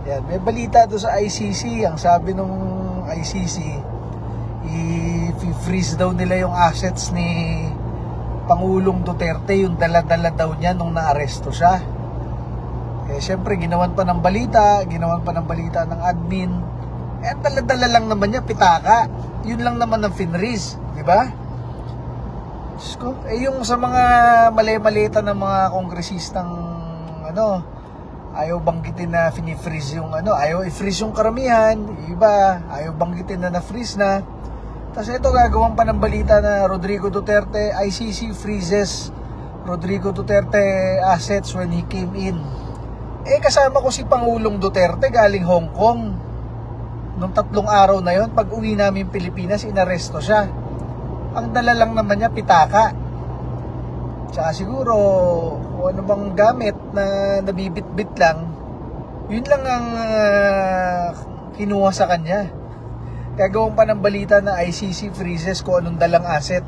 Yan, may balita do sa ICC. Ang sabi nung ICC, i-freeze daw nila yung assets ni Pangulong Duterte, yung dala-dala daw niya nung naaresto siya. Eh syempre ginawan pa ng balita ng admin. Eh dala-dala lang naman niya, pitaka. Yun lang naman ang finreeze, di ba? Eh yung sa mga mali-malita ng mga kongresistang ayaw banggitin na fini-freeze yung ayaw i-freeze yung karamihan, iba ayaw banggitin na na-freeze na. Tapos ito gagawan pa ng balita na Rodrigo Duterte, ICC freezes Rodrigo Duterte assets when he came in. Eh kasama ko si Pangulong Duterte galing Hong Kong. Nung 3 araw na yon, pag uwi namin Pilipinas, inaresto siya. Ang dala lang naman niya, pitaka. Tsaka siguro, kung ano bang gamit na nabibit-bit lang, yun lang ang kinuha sa kanya. Gagawin pa ng balita na ICC freezes kung anong dalang asset.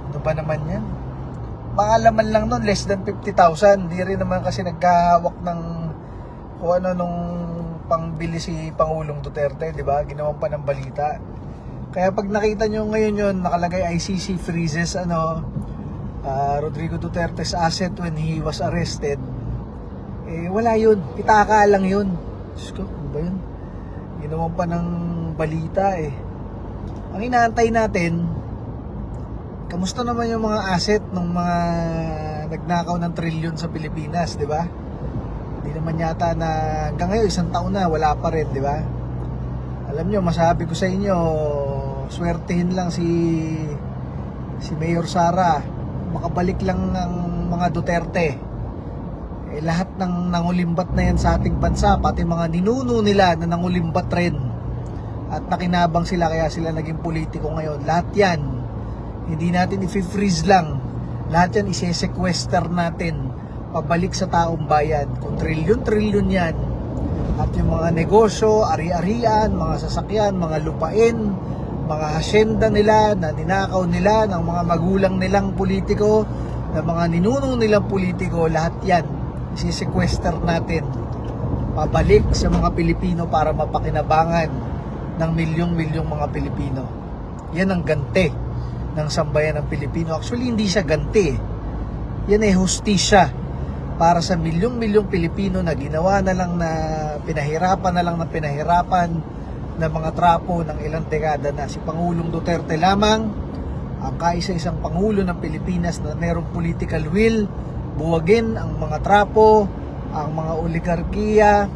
Ano ba naman yan? Makalaman lang nun, less than 50,000. Di rin naman kasi nagkahawak ng kung ano nung pangbili si Pangulong Duterte, di ba? Ginawan pa ng balita. Kaya pag nakita nyo ngayon yun, nakalagay ICC freezes Rodrigo Duterte's asset when he was arrested. Eh wala yun, pitaka lang yun. Diyos ko, ano ba yun? Ginawan pa ng balita eh. Ang inaantay natin, kamusta naman yung mga asset ng mga nagnakaw ng trilyon sa Pilipinas, di ba? Hindi naman yata na hanggang ngayon 1 taon na wala pa rin, di ba? Alam nyo, masabi ko sa inyo, swertihin lang si Mayor Sara, makabalik lang ng mga Duterte. Eh, lahat ng nangulimbat na yan sa ating bansa, pati mga ninuno nila na nangulimbat rin at nakinabang sila kaya sila naging politiko ngayon, lahat yan hindi natin i-freeze lang, lahat yan isi-sequester natin pabalik sa taong bayan. Kung trilyon-trilyon yan, at yung mga negosyo, ari-arian, mga sasakyan, mga lupain, mga hasyenda nila na ninakaw nila ng mga magulang nilang politiko, ng mga ninuno nilang politiko, lahat yan isi-sequester natin pabalik sa mga Pilipino para mapakinabangan ng milyong-milyong mga Pilipino. Yan ang ganti ng sambayan ng Pilipino. Actually, hindi siya ganti. Yan ay hustisya para sa milyong-milyong Pilipino na ginawa na lang na pinahirapan ng mga trapo ng ilang dekada na. Si Pangulong Duterte lamang ang kaisa-isang Pangulo ng Pilipinas na mayroong political will, buwagin ang mga trapo, ang mga oligarkiya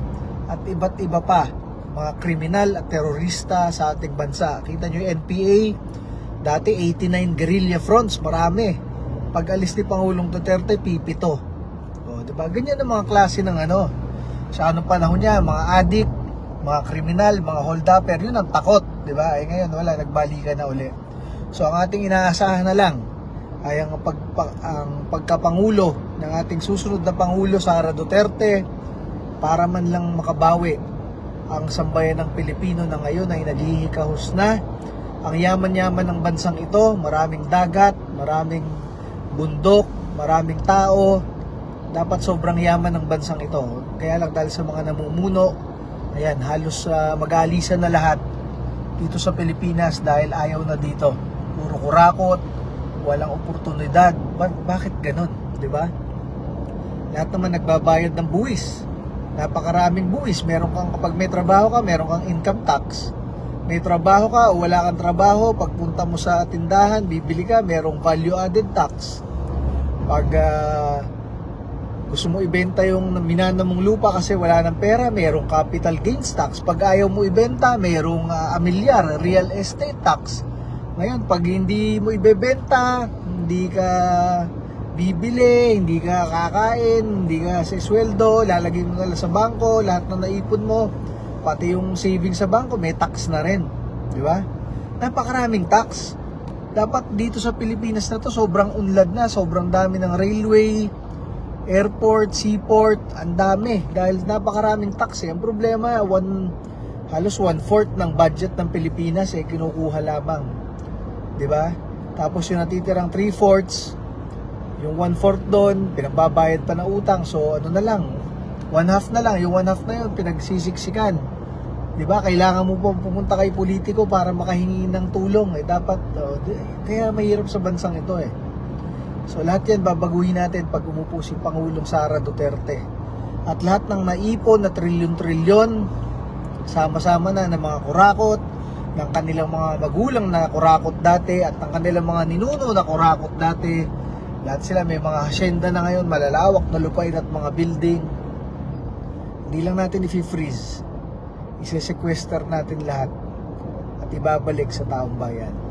at iba't iba pa, mga kriminal at terorista sa ating bansa. Kita nyo yung NPA, dati 89 guerrilla fronts, marami. Pag alis ni Pangulong Duterte, pipito. Diba? Ganyan ang mga klase ng sa anong panahon niya, mga adik, mga kriminal, mga hold-upper, yun ang takot, diba? Eh ngayon wala, nagbalikan na uli. So ang ating inaasahan na lang ay ang pagkapangulo ng ating susunod na Pangulo, Sara Duterte, para man lang makabawi ang sambayan ng Pilipino na ngayon ay naghihikahos na. Ang yaman-yaman ng bansang ito, maraming dagat, maraming bundok, maraming tao. Dapat sobrang yaman ng bansang ito. Kaya lang dahil sa mga namumuno, ayan, halos mag-aalisan na lahat dito sa Pilipinas dahil ayaw na dito. Puro kurakot, walang oportunidad. Bakit ganun? Diba? Lahat naman nagbabayad ng buwis. Napakaraming buwis. Meron kang, kapag may trabaho ka, meron kang income tax. May trabaho ka o wala kang trabaho, pagpunta mo sa tindahan, bibili ka, merong value added tax. Pag gusto mo ibenta yung minana mong lupa kasi wala ng pera, mayroong capital gains tax. Pag ayaw mo ibenta, mayroong amilyar, real estate tax. Ngayon, pag hindi mo ibebenta, hindi ka bibili, hindi ka kakain, hindi ka sa sweldo, lalagay mo na lang sa bangko, lahat na naipon mo, pati yung savings sa bangko, may tax na rin. Di ba? Napakaraming tax. Dapat dito sa Pilipinas na to, sobrang unlad na, sobrang dami ng railway, airport, seaport, ang dami dahil napakaraming tax. Ang problema, halos 1/4 ng budget ng Pilipinas kinukuha lamang, 'di ba? Tapos yung natitirang 3/4, yung 1/4 doon pinagbabayad pa ng utang. So ano na lang, One half na lang, yung one half na yun, pinagsisiksikan. Di ba? Kailangan mo pa pumunta kay politiko para makahingi ng tulong. Dapat, kaya mahirap sa bansang ito eh. So lahat yan babaguhin natin pag umupo si Pangulong Sara Duterte. At lahat ng naipon na trilyon-trilyon, sama-sama na ng mga kurakot, ng kanilang mga magulang na kurakot dati at ng kanilang mga ninuno na kurakot dati. Lahat sila may mga hacienda na ngayon, malalawak na lupain at mga building. Hindi lang natin i-freeze. Ise-sequester natin lahat at ibabalik sa taong bayan.